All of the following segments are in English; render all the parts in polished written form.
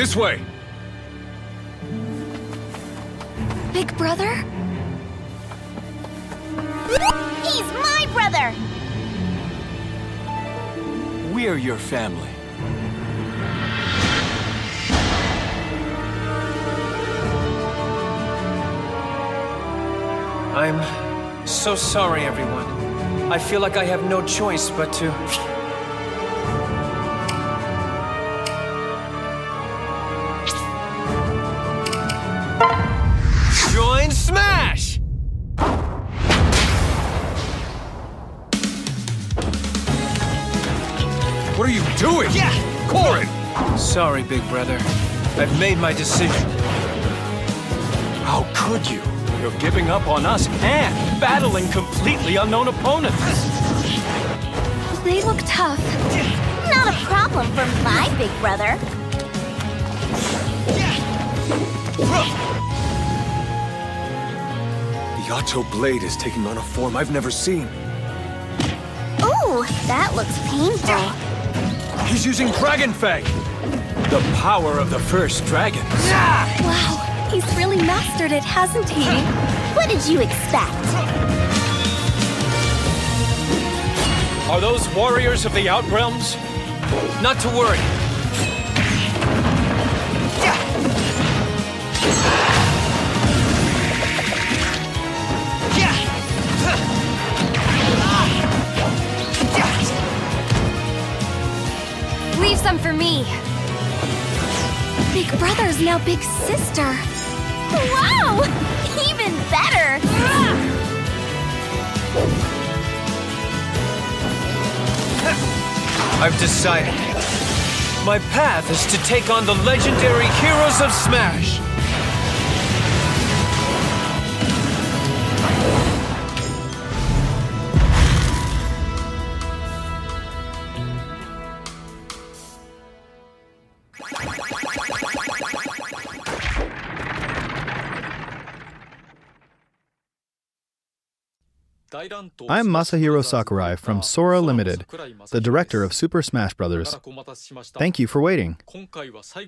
This way! Big brother? He's my brother! We're your family. I'm so sorry, everyone. I feel like I have no choice but to... Join Smash! What are you doing? Yeah! Corrin! Sorry, big brother. I've made my decision. How could you? You're giving up on us and battling completely unknown opponents. They look tough. Not a problem for my big brother. The Yato blade is taking on a form I've never seen. Ooh, that looks painful. He's using Dragon Fang! The power of the first dragon. Wow, he's really mastered it, hasn't he? What did you expect? Are those warriors of the Outrealms? Not to worry. Leave some for me. Big brother's now big sister. Wow! Even better! I've decided. My path is to take on the legendary heroes of Smash. I'm Masahiro Sakurai from Sora Limited, the director of Super Smash Bros. Thank you for waiting.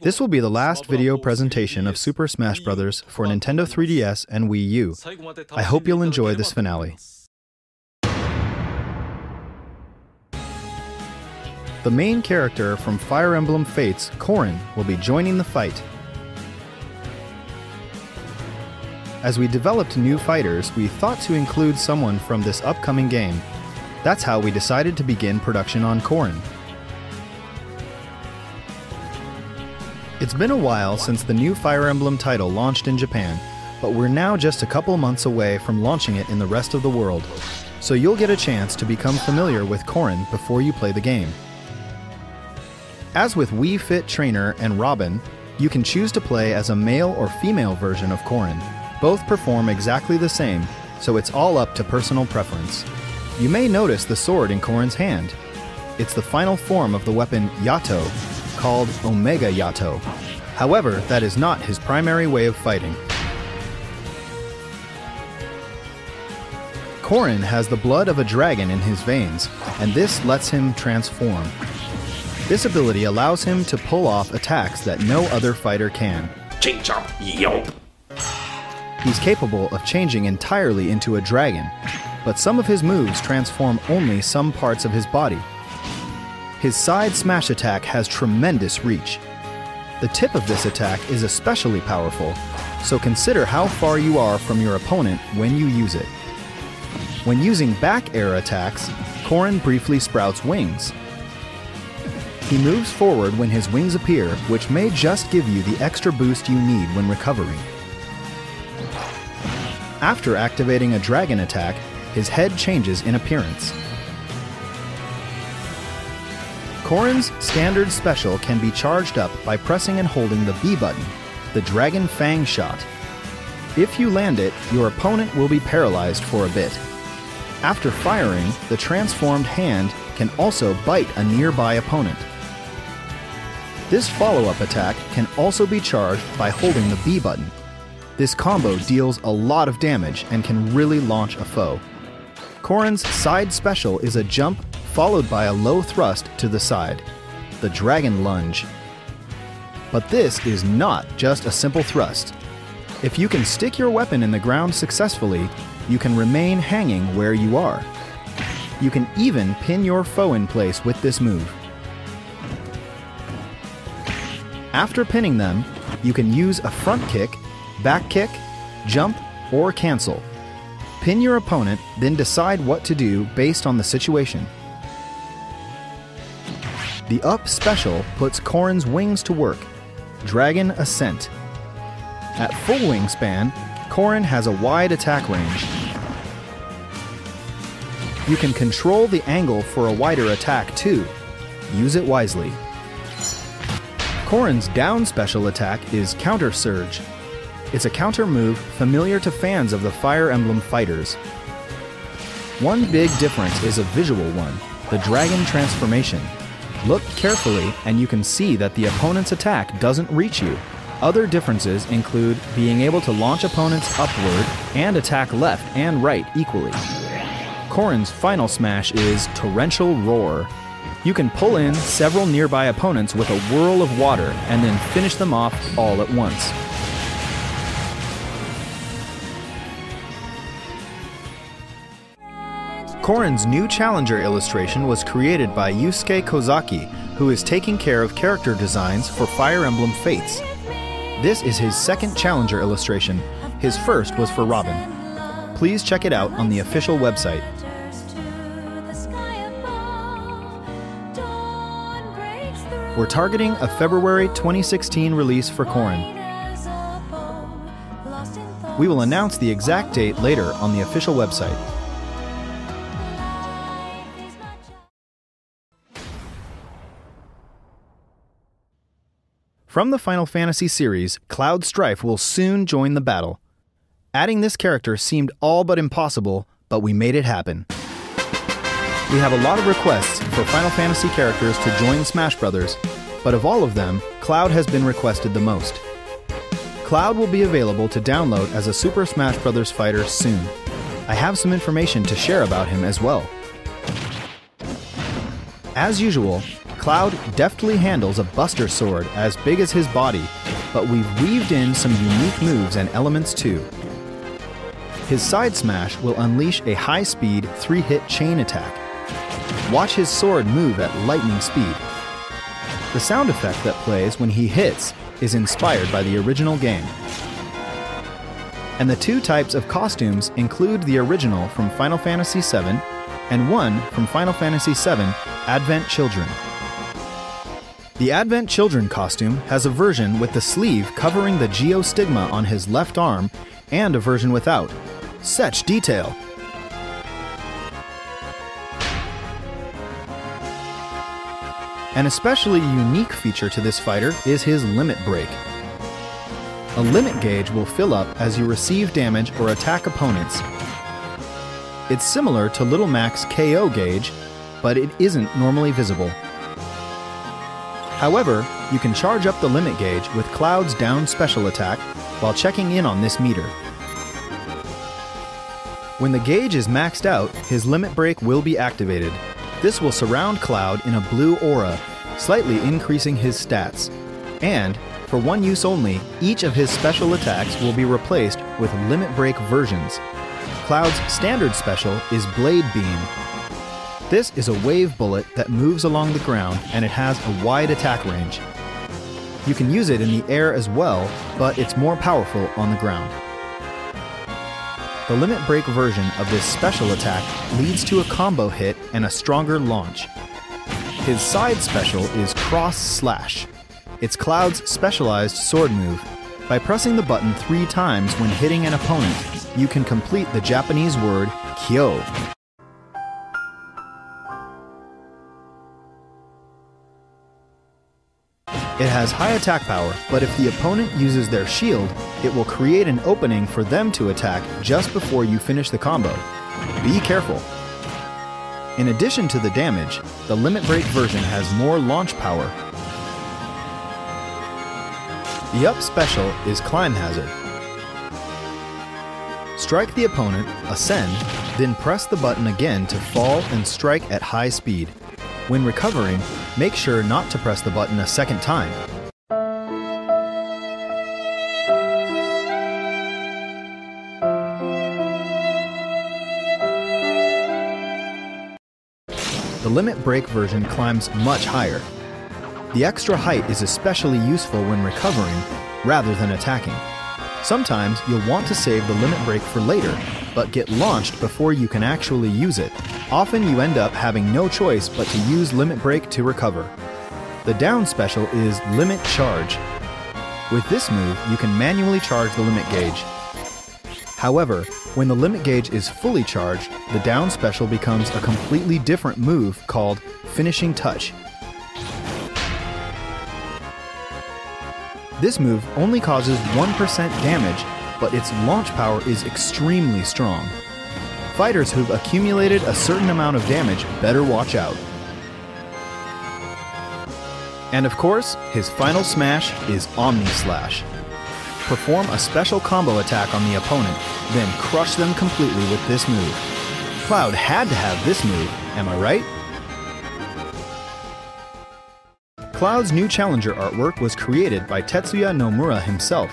This will be the last video presentation of Super Smash Bros. For Nintendo 3DS and Wii U. I hope you'll enjoy this finale. The main character from Fire Emblem Fates, Corrin, will be joining the fight. As we developed new fighters, we thought to include someone from this upcoming game. That's how we decided to begin production on Corrin. It's been a while since the new Fire Emblem title launched in Japan, but we're now just a couple months away from launching it in the rest of the world, so you'll get a chance to become familiar with Corrin before you play the game. As with Wii Fit Trainer and Robin, you can choose to play as a male or female version of Corrin. Both perform exactly the same, so it's all up to personal preference. You may notice the sword in Corrin's hand. It's the final form of the weapon Yato, called Omega Yato. However, that is not his primary way of fighting. Corrin has the blood of a dragon in his veins, and this lets him transform. This ability allows him to pull off attacks that no other fighter can. He's capable of changing entirely into a dragon, but some of his moves transform only some parts of his body. His side smash attack has tremendous reach. The tip of this attack is especially powerful, so consider how far you are from your opponent when you use it. When using back air attacks, Corrin briefly sprouts wings. He moves forward when his wings appear, which may just give you the extra boost you need when recovering. After activating a dragon attack, his head changes in appearance. Corrin's standard special can be charged up by pressing and holding the B button, the Dragon Fang shot. If you land it, your opponent will be paralyzed for a bit. After firing, the transformed hand can also bite a nearby opponent. This follow-up attack can also be charged by holding the B button. This combo deals a lot of damage and can really launch a foe. Corrin's side special is a jump followed by a low thrust to the side, the Dragon Lunge. But this is not just a simple thrust. If you can stick your weapon in the ground successfully, you can remain hanging where you are. You can even pin your foe in place with this move. After pinning them, you can use a front kick, back kick, jump, or cancel. Pin your opponent, then decide what to do based on the situation. The up special puts Corrin's wings to work. Dragon Ascent. At full wingspan, Corrin has a wide attack range. You can control the angle for a wider attack too. Use it wisely. Corrin's down special attack is Counter Surge. It's a counter move familiar to fans of the Fire Emblem fighters. One big difference is a visual one, the dragon transformation. Look carefully and you can see that the opponent's attack doesn't reach you. Other differences include being able to launch opponents upward and attack left and right equally. Corrin's final smash is Torrential Roar. You can pull in several nearby opponents with a whirl of water and then finish them off all at once. Corrin's new challenger illustration was created by Yusuke Kozaki, who is taking care of character designs for Fire Emblem Fates. This is his second challenger illustration. His first was for Robin. Please check it out on the official website. We're targeting a February 2016 release for Corrin. We will announce the exact date later on the official website. From the Final Fantasy series, Cloud Strife will soon join the battle. Adding this character seemed all but impossible, but we made it happen. We have a lot of requests for Final Fantasy characters to join Smash Bros., but of all of them, Cloud has been requested the most. Cloud will be available to download as a Super Smash Bros. Fighter soon. I have some information to share about him as well. As usual, Cloud deftly handles a Buster Sword as big as his body, but we've weaved in some unique moves and elements too. His side smash will unleash a high-speed 3-hit chain attack. Watch his sword move at lightning speed. The sound effect that plays when he hits is inspired by the original game. And the two types of costumes include the original from Final Fantasy VII and one from Final Fantasy VII Advent Children. The Advent Children costume has a version with the sleeve covering the geostigma on his left arm and a version without. Such detail! An especially unique feature to this fighter is his limit break. A limit gauge will fill up as you receive damage or attack opponents. It's similar to Little Mac's KO gauge, but it isn't normally visible. However, you can charge up the limit gauge with Cloud's down special attack while checking in on this meter. When the gauge is maxed out, his limit break will be activated. This will surround Cloud in a blue aura, slightly increasing his stats. And, for one use only, each of his special attacks will be replaced with limit break versions. Cloud's standard special is Blade Beam. This is a wave bullet that moves along the ground and it has a wide attack range. You can use it in the air as well, but it's more powerful on the ground. The limit break version of this special attack leads to a combo hit and a stronger launch. His side special is Cross Slash. It's Cloud's specialized sword move. By pressing the button 3 times when hitting an opponent, you can complete the Japanese word Kyo. It has high attack power, but if the opponent uses their shield, it will create an opening for them to attack just before you finish the combo. Be careful. In addition to the damage, the limit break version has more launch power. The up special is Climb Hazard. Strike the opponent, ascend, then press the button again to fall and strike at high speed. When recovering, make sure not to press the button a second time. Limit Break version climbs much higher. The extra height is especially useful when recovering rather than attacking. Sometimes you'll want to save the Limit Break for later, but get launched before you can actually use it. Often you end up having no choice but to use Limit Break to recover. The down special is Limit Charge. With this move, you can manually charge the limit gauge. However, when the limit gauge is fully charged, the down special becomes a completely different move called Finishing Touch. This move only causes 1% damage, but its launch power is extremely strong. Fighters who've accumulated a certain amount of damage better watch out. And of course, his final smash is Omni Slash. Perform a special combo attack on the opponent, then crush them completely with this move. Cloud had to have this move, am I right? Cloud's new challenger artwork was created by Tetsuya Nomura himself.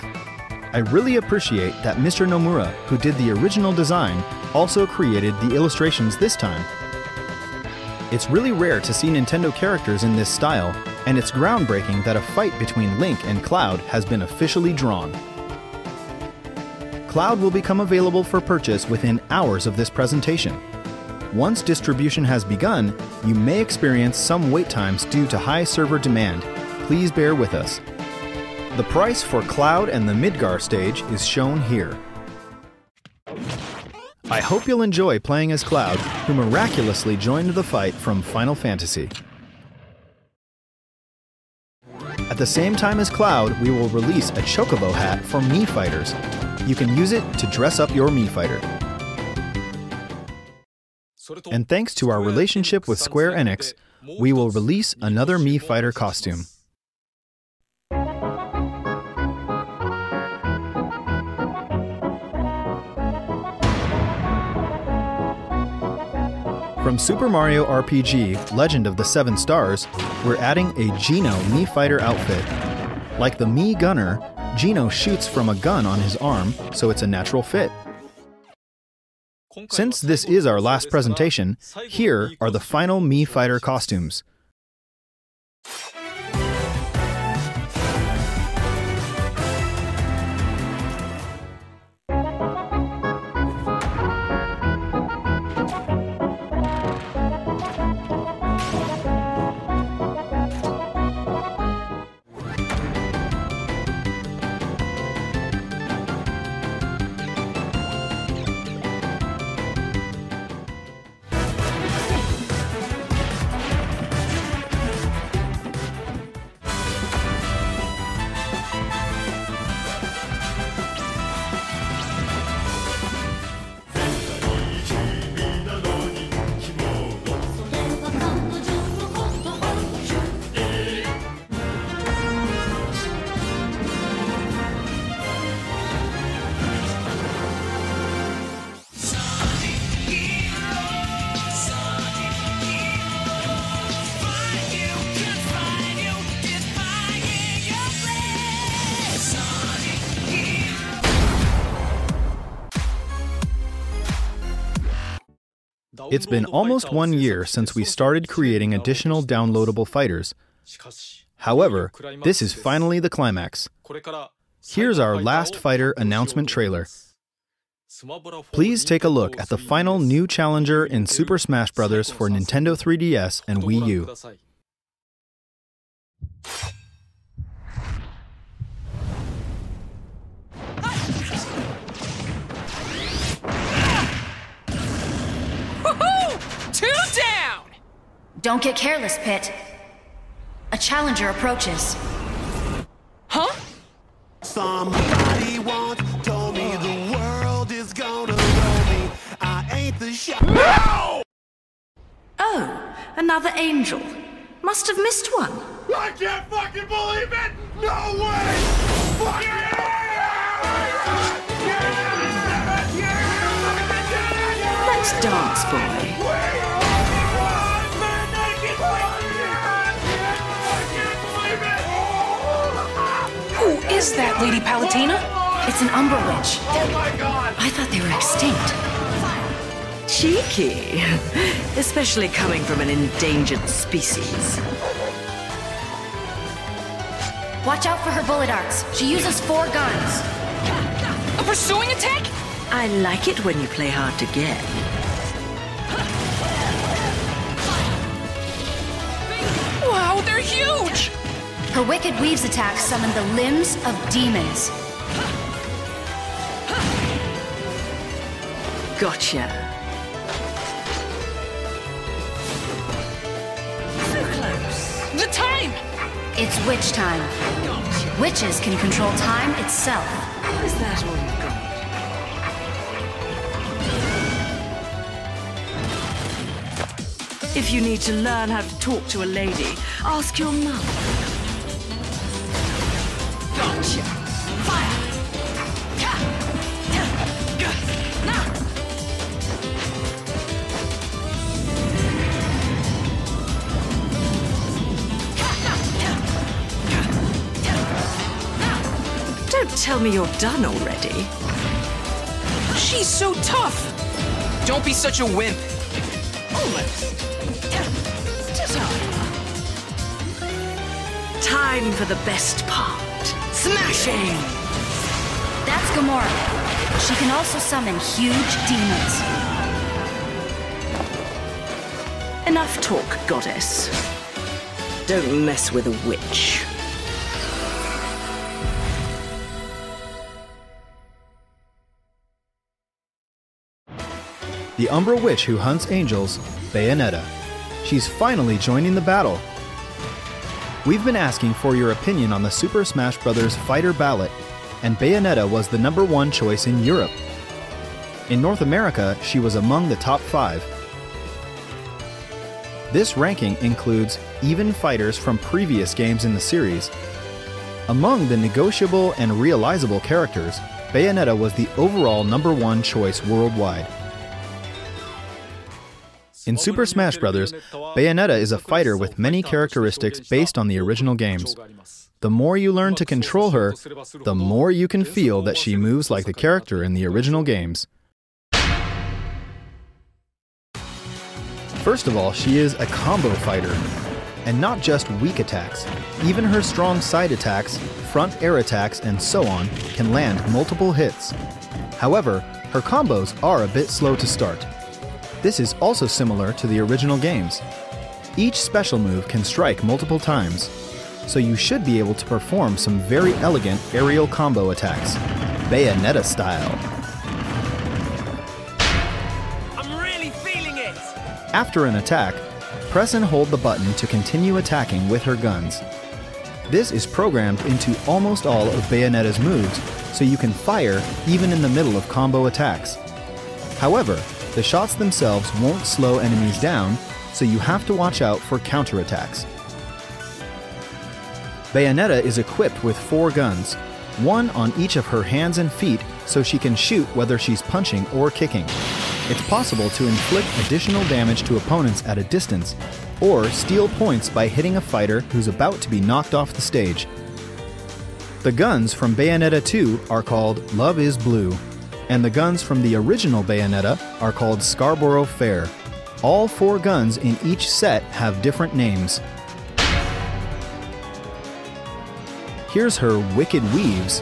I really appreciate that Mr. Nomura, who did the original design, also created the illustrations this time. It's really rare to see Nintendo characters in this style, and it's groundbreaking that a fight between Link and Cloud has been officially drawn. Cloud will become available for purchase within hours of this presentation. Once distribution has begun, you may experience some wait times due to high server demand. Please bear with us. The price for Cloud and the Midgar stage is shown here. I hope you'll enjoy playing as Cloud, who miraculously joined the fight from Final Fantasy. At the same time as Cloud, we will release a Chocobo hat for Mii fighters. You can use it to dress up your Mii fighter. And thanks to our relationship with Square Enix, we will release another Mii fighter costume. From Super Mario RPG Legend of the Seven Stars, we're adding a Geno Mii fighter outfit. Like the Mii Gunner, Geno shoots from a gun on his arm, so it's a natural fit. Since this is our last presentation, here are the final Mii fighter costumes. It's been almost 1 year since we started creating additional downloadable fighters. However, this is finally the climax. Here's our last fighter announcement trailer. Please take a look at the final new challenger in Super Smash Bros. For Nintendo 3DS and Wii U. Don't get careless, Pit. A challenger approaches. Huh? Somebody once told me the world is gonna roll me. I ain't the shot. No! Oh, another angel. Must have missed one. I can't fucking believe it! No way! Fuck Let's dance, boy. Who is that, Lady Palutena? It's an Umbra Witch. Oh my god! I thought they were extinct. Cheeky. Especially coming from an endangered species. Watch out for her bullet arcs. She uses 4 guns. A pursuing attack? I like it when you play hard to get. Wow, they're huge! Her Wicked Weaves attacks summon the limbs of demons. Gotcha. So close. The time! It's witch time. Witches can control time itself. Is that all you've got? If you need to learn how to talk to a lady, ask your mum. Gotcha. Fire! Don't tell me you're done already. She's so tough! Don't be such a wimp. Almost. Time for the best part. Smashing! That's Gamora. She can also summon huge demons. Enough talk, goddess. Don't mess with a witch. The Umbra Witch who hunts angels, Bayonetta. She's finally joining the battle. We've been asking for your opinion on the Super Smash Bros. Fighter ballot, and Bayonetta was the #1 choice in Europe. In North America, she was among the top 5. This ranking includes even fighters from previous games in the series. Among the negotiable and realizable characters, Bayonetta was the overall #1 choice worldwide. In Super Smash Bros., Bayonetta is a fighter with many characteristics based on the original games. The more you learn to control her, the more you can feel that she moves like the character in the original games. First of all, she is a combo fighter, and not just weak attacks. Even her strong side attacks, front air attacks, and so on can land multiple hits. However, her combos are a bit slow to start. This is also similar to the original games. Each special move can strike multiple times, so you should be able to perform some very elegant aerial combo attacks, Bayonetta style. I'm really feeling it! After an attack, press and hold the button to continue attacking with her guns. This is programmed into almost all of Bayonetta's moves, so you can fire even in the middle of combo attacks. However, the shots themselves won't slow enemies down, so you have to watch out for counterattacks. Bayonetta is equipped with 4 guns, 1 on each of her hands and feet so she can shoot whether she's punching or kicking. It's possible to inflict additional damage to opponents at a distance, or steal points by hitting a fighter who's about to be knocked off the stage. The guns from Bayonetta 2 are called Love is Blue, and the guns from the original Bayonetta are called Scarborough Fair. All 4 guns in each set have different names. Here's her Wicked Weaves.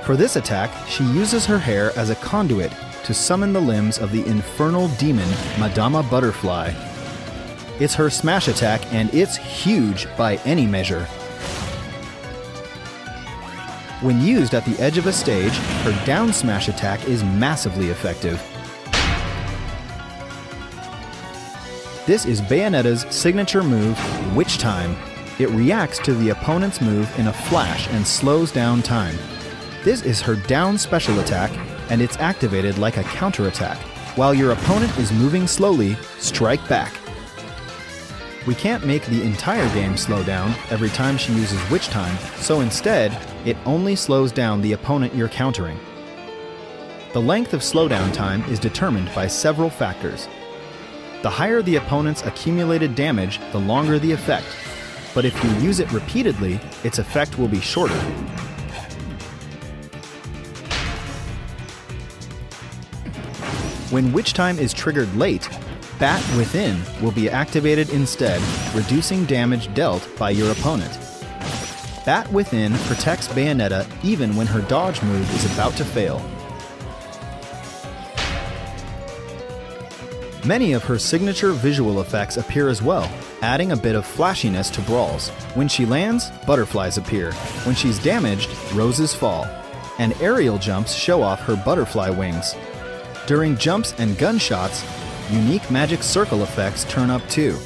For this attack, she uses her hair as a conduit to summon the limbs of the infernal demon Madama Butterfly. It's her smash attack, and it's huge by any measure. When used at the edge of a stage, her down smash attack is massively effective. This is Bayonetta's signature move, Witch Time. It reacts to the opponent's move in a flash and slows down time. This is her down special attack, and it's activated like a counterattack. While your opponent is moving slowly, strike back. We can't make the entire game slow down every time she uses Witch Time, so instead, it only slows down the opponent you're countering. The length of slowdown time is determined by several factors. The higher the opponent's accumulated damage, the longer the effect. But if you use it repeatedly, its effect will be shorter. When Witch Time is triggered late, Bat Within will be activated instead, reducing damage dealt by your opponent. Bat Within protects Bayonetta even when her dodge move is about to fail. Many of her signature visual effects appear as well, adding a bit of flashiness to brawls. When she lands, butterflies appear. When she's damaged, roses fall. And aerial jumps show off her butterfly wings. During jumps and gunshots, unique magic circle effects turn up too.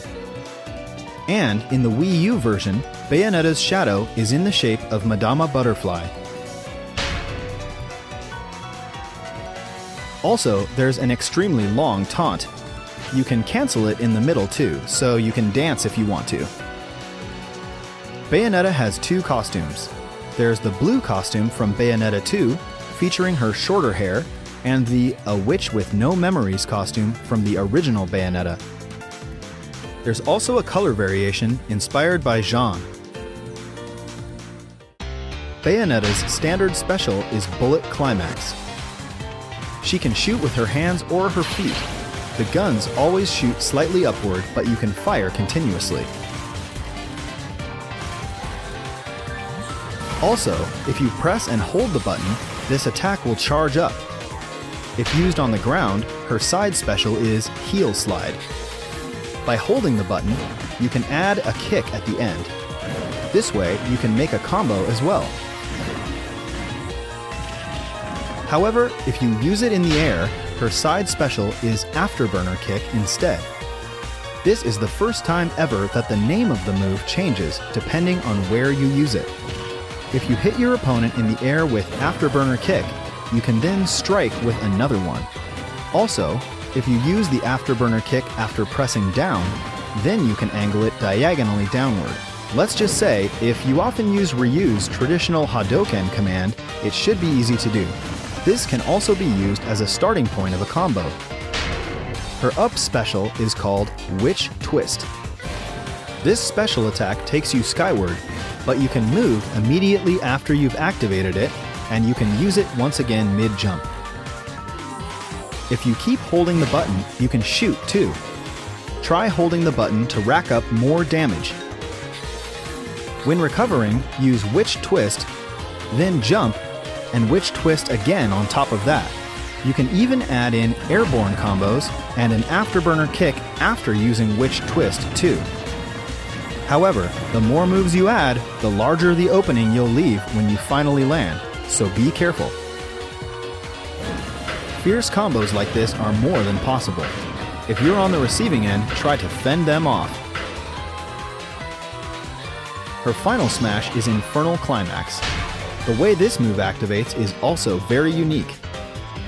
And in the Wii U version, Bayonetta's shadow is in the shape of Madama Butterfly. Also, there's an extremely long taunt. You can cancel it in the middle too, so you can dance if you want to. Bayonetta has two costumes. There's the blue costume from Bayonetta 2, featuring her shorter hair, and the A Witch with No Memories costume from the original Bayonetta. There's also a color variation inspired by Jean. Bayonetta's standard special is Bullet Climax. She can shoot with her hands or her feet. The guns always shoot slightly upward, but you can fire continuously. Also, if you press and hold the button, this attack will charge up. If used on the ground, her side special is Heel Slide. By holding the button, you can add a kick at the end. This way, you can make a combo as well. However, if you use it in the air, her side special is Afterburner Kick instead. This is the first time ever that the name of the move changes depending on where you use it. If you hit your opponent in the air with Afterburner Kick, you can then strike with another one. Also, if you use the Afterburner Kick after pressing down, then you can angle it diagonally downward. Let's just say, if you often use Ryu's traditional Hadoken command, it should be easy to do. This can also be used as a starting point of a combo. Her up special is called Witch Twist. This special attack takes you skyward, but you can move immediately after you've activated it, and you can use it once again mid-jump. If you keep holding the button, you can shoot too. Try holding the button to rack up more damage. When recovering, use Witch Twist, then jump, and Witch Twist again on top of that. You can even add in airborne combos and an Afterburner Kick after using Witch Twist too. However, the more moves you add, the larger the opening you'll leave when you finally land, so be careful. Fierce combos like this are more than possible. If you're on the receiving end, try to fend them off. Her final smash is Infernal Climax. The way this move activates is also very unique.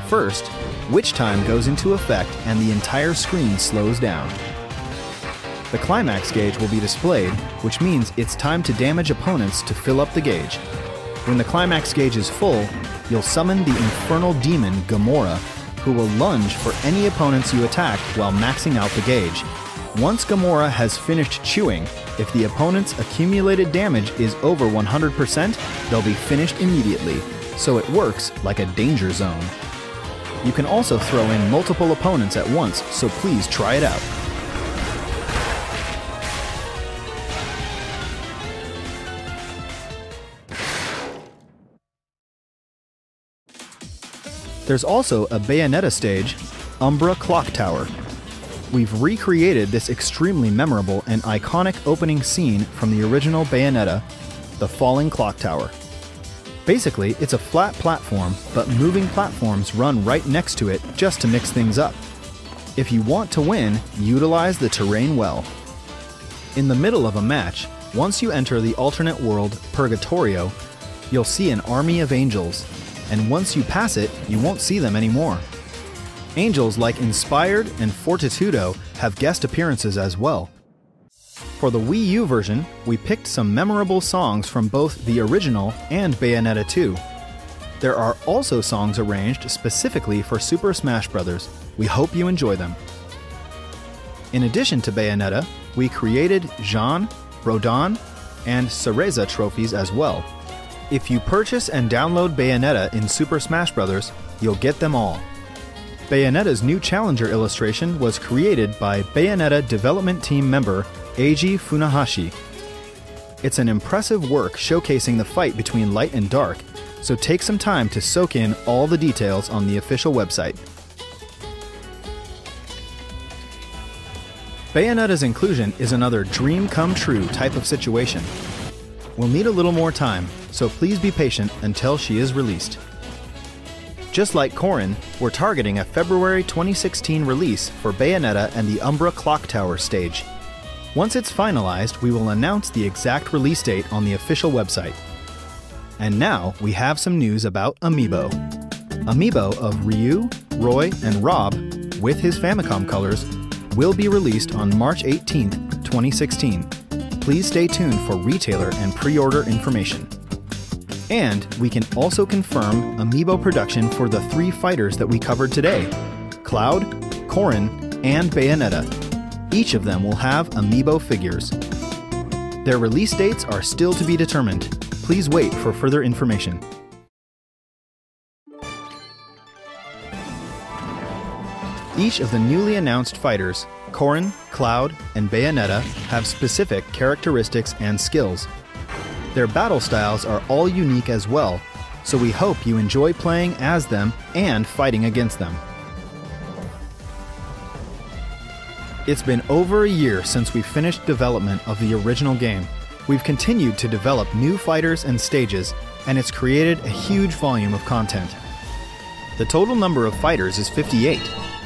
First, Witch Time goes into effect and the entire screen slows down. The climax gauge will be displayed, which means it's time to damage opponents to fill up the gauge. When the climax gauge is full, you'll summon the infernal demon Gamora, who will lunge for any opponents you attack while maxing out the gauge. Once Gamora has finished chewing, if the opponent's accumulated damage is over 100%, they'll be finished immediately, so it works like a danger zone. You can also throw in multiple opponents at once, so please try it out. There's also a Bayonetta stage, Umbra Clock Tower. We've recreated this extremely memorable and iconic opening scene from the original Bayonetta, the Falling Clock Tower. Basically, it's a flat platform, but moving platforms run right next to it just to mix things up. If you want to win, utilize the terrain well. In the middle of a match, once you enter the alternate world Purgatorio, you'll see an army of angels, and once you pass it, you won't see them anymore. Angels like Inspired and Fortitudo have guest appearances as well. For the Wii U version, we picked some memorable songs from both the original and Bayonetta 2. There are also songs arranged specifically for Super Smash Bros. We hope you enjoy them. In addition to Bayonetta, we created Jean, Rodin, and Cereza trophies as well. If you purchase and download Bayonetta in Super Smash Bros., you'll get them all. Bayonetta's new challenger illustration was created by Bayonetta development team member Eiji Funahashi. It's an impressive work showcasing the fight between light and dark, so take some time to soak in all the details on the official website. Bayonetta's inclusion is another dream come true type of situation. We'll need a little more time, so please be patient until she is released. Just like Corrin, we're targeting a February 2016 release for Bayonetta and the Umbra Clock Tower stage. Once it's finalized, we will announce the exact release date on the official website. And now we have some news about Amiibo. Amiibo of Ryu, Roy, and Rob, with his Famicom colors, will be released on March 18th, 2016. Please stay tuned for retailer and pre-order information. And we can also confirm Amiibo production for the 3 fighters that we covered today: Cloud, Corrin, and Bayonetta. Each of them will have Amiibo figures. Their release dates are still to be determined. Please wait for further information. Each of the newly announced fighters, Corrin, Cloud, and Bayonetta, have specific characteristics and skills. Their battle styles are all unique as well, so we hope you enjoy playing as them and fighting against them. It's been over a year since we finished development of the original game. We've continued to develop new fighters and stages, and it's created a huge volume of content. The total number of fighters is 58.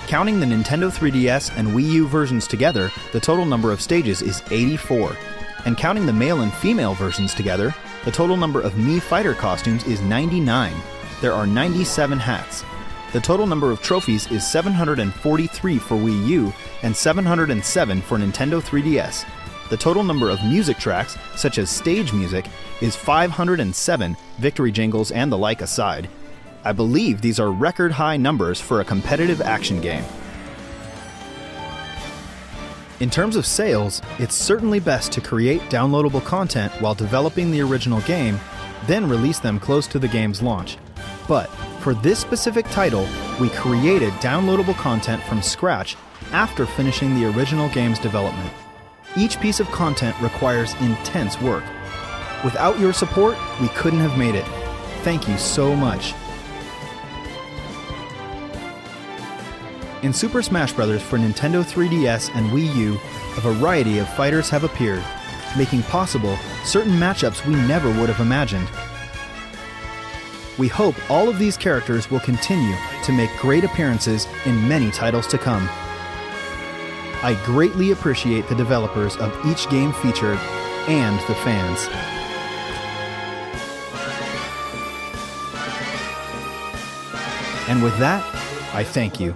Counting the Nintendo 3DS and Wii U versions together, the total number of stages is 84. And counting the male and female versions together, the total number of Mii fighter costumes is 99. There are 97 hats. The total number of trophies is 743 for Wii U and 707 for Nintendo 3DS. The total number of music tracks, such as stage music, is 507, victory jingles and the like aside. I believe these are record high numbers for a competitive action game. In terms of sales, it's certainly best to create downloadable content while developing the original game, then release them close to the game's launch. But for this specific title, we created downloadable content from scratch after finishing the original game's development. Each piece of content requires intense work. Without your support, we couldn't have made it. Thank you so much. In Super Smash Bros. For Nintendo 3DS and Wii U, a variety of fighters have appeared, making possible certain matchups we never would have imagined. We hope all of these characters will continue to make great appearances in many titles to come. I greatly appreciate the developers of each game featured and the fans. And with that, I thank you.